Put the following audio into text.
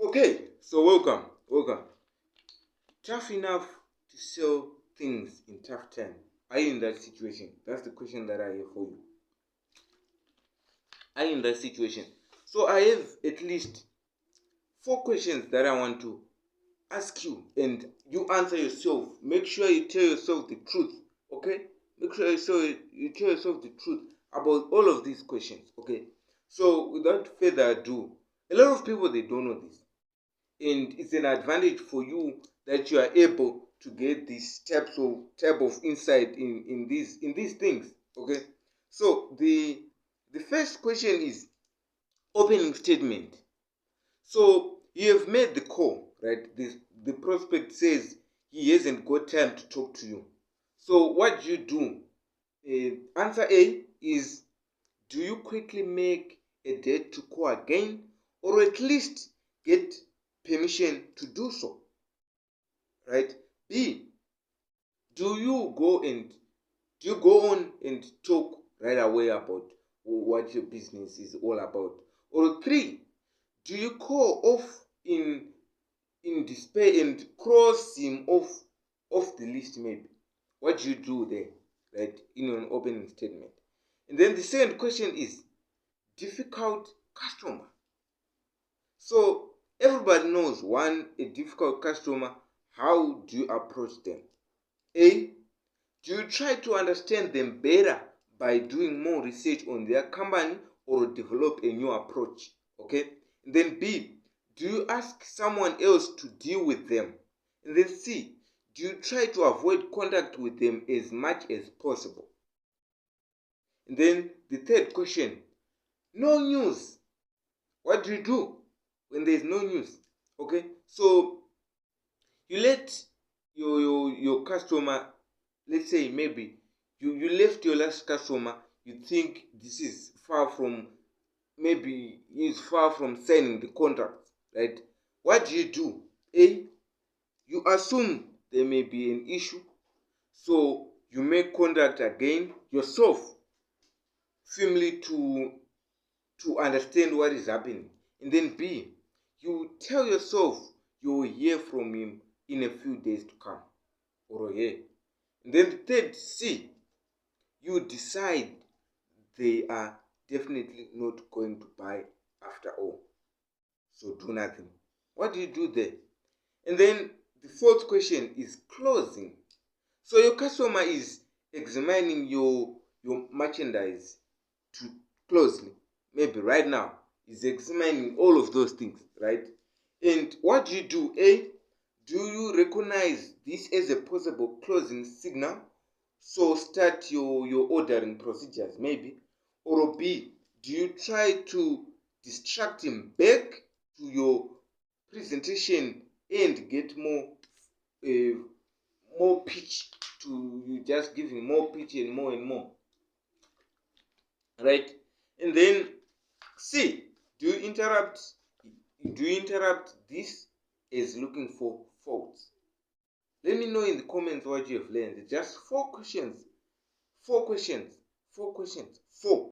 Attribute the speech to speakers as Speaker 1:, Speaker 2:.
Speaker 1: Okay, so welcome. Tough enough to sell things in tough time. Are you in that situation? That's the question that I have for you. Are you in that situation? So I have at least 4 questions that I want to ask you, and you answer yourself. Make sure you tell yourself the truth. Okay? Make sure you tell yourself the truth about all of these questions. Okay? So without further ado, a lot of people they don't know this. And it's an advantage for you that you are able to get these type of insight in these things. Okay, so the first question is opening statement. So you have made the call, right? The prospect says he hasn't got time to talk to you. So what do you do? Answer A is, do you quickly make a date to call again, or at least get permission to do so? Right? B, do you go on and talk right away about what your business is all about? Or three, do you call off in despair and cross him off the list maybe? What do you do there, right? In an opening statement. And then the second question is difficult customer. So everybody knows a difficult customer. How do you approach them? A, do you try to understand them better by doing more research on their company or develop a new approach? Okay. And then B, do you ask someone else to deal with them? And then C, do you try to avoid contact with them as much as possible? And then the third question, no news. What do you do when there is no news? Okay. So you let your customer, let's say maybe you left your last customer, you think this is far from, maybe he's far from signing the contract, right? What do? A, you assume there may be an issue, so you make contact again yourself, firmly to understand what is happening. And then B, you tell yourself you will hear from him in a few days to come, or a year. And then the third C, you decide they are definitely not going to buy after all. So do nothing. What do you do there? And then the fourth question is closing. So your customer is examining your merchandise too closely. Maybe right now is examining all of those things, right? And what do? A, do you recognize this as a possible closing signal? So start your ordering procedures maybe. Or B, do you try to distract him back to your presentation and get uh, more pitch, to you just giving more pitch and more, right? And then C, do you interrupt this as looking for faults? Let me know in the comments what you have learned. Just 4 questions. 4 questions. 4 questions. 4.